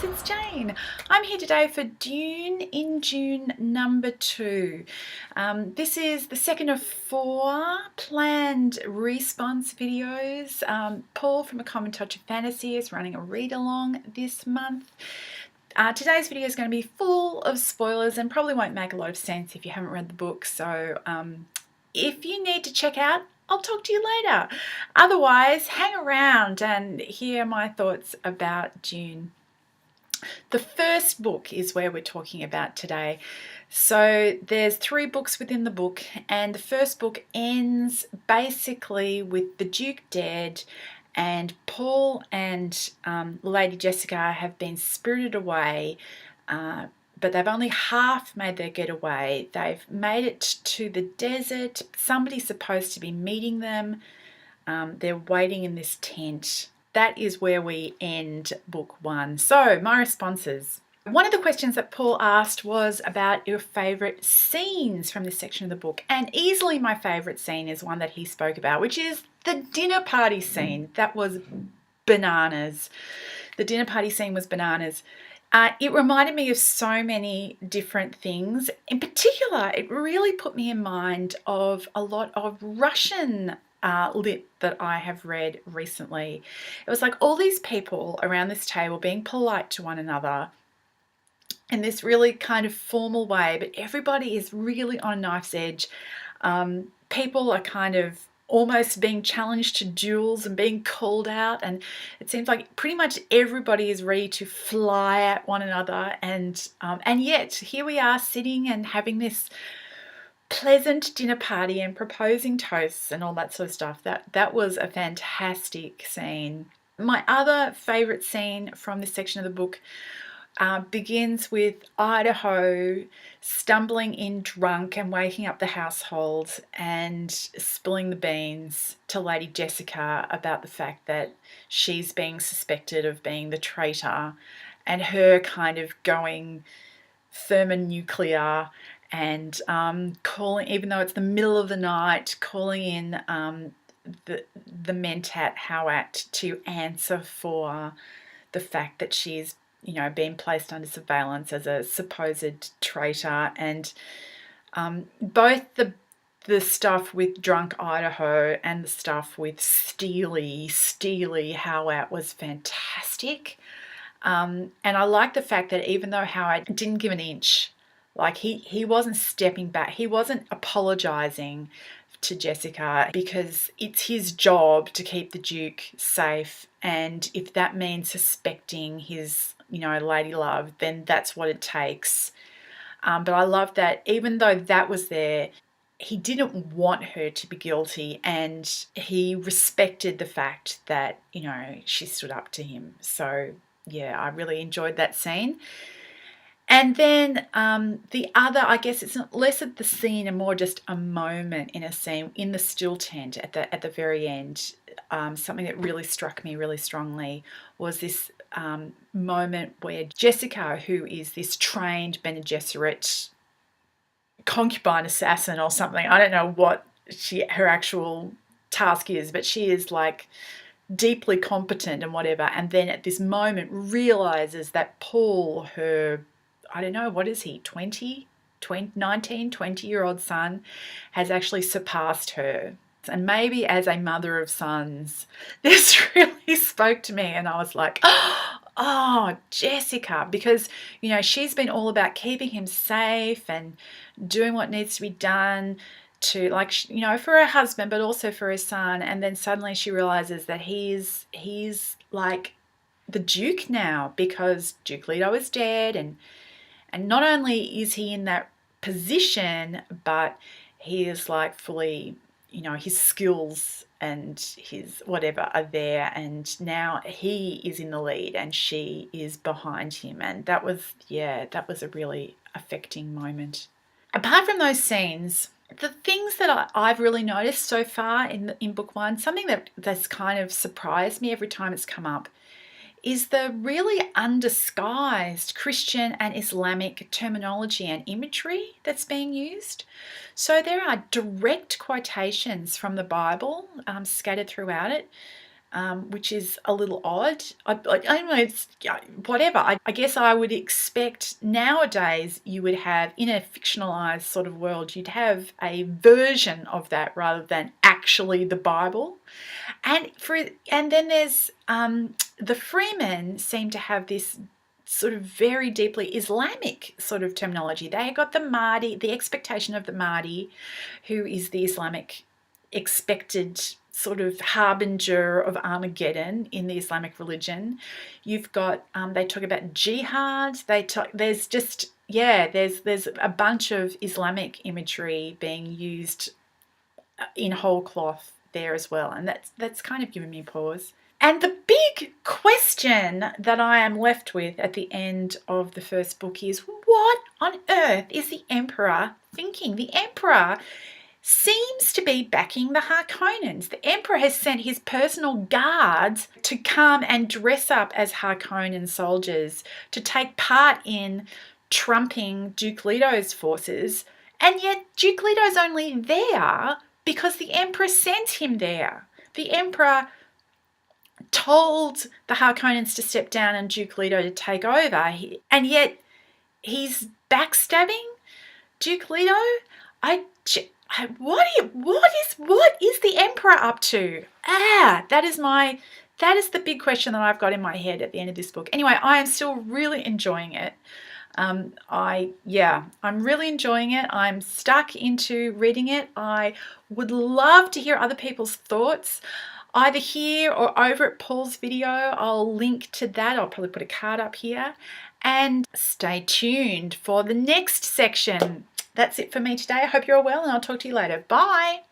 guys, it's Jane. I'm here today for Dune in June number 2. This is the second of 4 planned response videos. Paul from A Common Touch of Fantasy is running a read-along this month. Today's video is going to be full of spoilers and probably won't make a lot of sense if you haven't read the book. So if you need to check out, I'll talk to you later. Otherwise, hang around and hear my thoughts about Dune. The first book is where we're talking about today. So there's 3 books within the book, and the first book ends basically with the Duke dead, and Paul and Lady Jessica have been spirited away, but they've only half made their getaway. They've made it to the desert. Somebody's supposed to be meeting them. They're waiting in this tent. That is where we end book 1. So my responses. One of the questions that Paul asked was about your favourite scenes from this section of the book. And easily my favourite scene is one that he spoke about, which is the dinner party scene. That was bananas. The dinner party scene was bananas. It reminded me of so many different things. In particular, it really put me in mind of a lot of Russian lit that I have read recently. It was like all these people around this table being polite to one another in this really kind of formal way, but everybody is really on a knife's edge. People are kind of almost being challenged to duels and being called out, and it seems like pretty much everybody is ready to fly at one another, and yet here we are sitting and having this pleasant dinner party and proposing toasts and all that sort of stuff. That was a fantastic scene. My other favourite scene from this section of the book begins with Idaho stumbling in drunk and waking up the household and spilling the beans to Lady Jessica about the fact that she's being suspected of being the traitor, and her kind of going thermonuclear and calling, even though it's the middle of the night, calling in the Mentat Howat to answer for the fact that she's, been placed under surveillance as a supposed traitor. And both the stuff with drunk Idaho and the stuff with Steely Howat was fantastic. And I like the fact that even though Howat didn't give an inch, like he wasn't stepping back, he wasn't apologizing to Jessica, because it's his job to keep the Duke safe, and if that means suspecting his lady love, then that's what it takes. But I love that even though that was there, he didn't want her to be guilty, and he respected the fact that she stood up to him. So yeah, I really enjoyed that scene. And then the other, I guess it's not less of the scene and more just a moment in a scene in the still tent at the very end. Something that really struck me really strongly was this moment where Jessica, who is this trained Bene Gesserit concubine assassin or something, I don't know what her actual task is, but she is like deeply competent and whatever, and then at this moment realizes that Paul, her, I don't know, what is he, 19, 20-year-old son, has actually surpassed her. And maybe as a mother of sons, this really spoke to me, and I was like, oh, Jessica, because, she's been all about keeping him safe and doing what needs to be done to, like, for her husband, but also for her son. And then suddenly she realizes that he's like the Duke now, because Duke Leto is dead, and not only is he in that position, but he is like fully, his skills and his whatever are there, and now he is in the lead and she is behind him. And that was a really affecting moment. Apart from those scenes, the things that I've really noticed so far in book 1, something that's kind of surprised me every time it's come up, is the really undisguised Christian and Islamic terminology and imagery that's being used. So there are direct quotations from the Bible scattered throughout it. which is a little odd. I don't know, it's whatever. I guess I would expect nowadays you would have, in a fictionalized sort of world, you'd have a version of that rather than actually the Bible. And then there's the Freemen seem to have this sort of very deeply Islamic sort of terminology. They got the Mahdi, the expectation of the Mahdi, who is the Islamic expected sort of harbinger of Armageddon in the Islamic religion. You've got they talk about jihad. There's just there's a bunch of Islamic imagery being used in whole cloth there as well, and that's kind of given me pause. And the big question that I am left with at the end of the first book is, what on earth is the Emperor thinking? The Emperor seems to be backing the Harkonnens. The Emperor has sent his personal guards to come and dress up as Harkonnen soldiers to take part in trumping Duke Leto's forces, and yet Duke Leto's only there because the Emperor sent him there. The Emperor told the Harkonnens to step down and Duke Leto to take over, and yet he's backstabbing Duke Leto. What is the Emperor up to? That is the big question that I've got in my head at the end of this book. Anyway, I am still really enjoying it. I'm really enjoying it. I'm stuck into reading it. I would love to hear other people's thoughts, either here or over at Paul's video. I'll link to that. I'll probably put a card up here. And stay tuned for the next section. That's it for me today. I hope you're all well, and I'll talk to you later. Bye.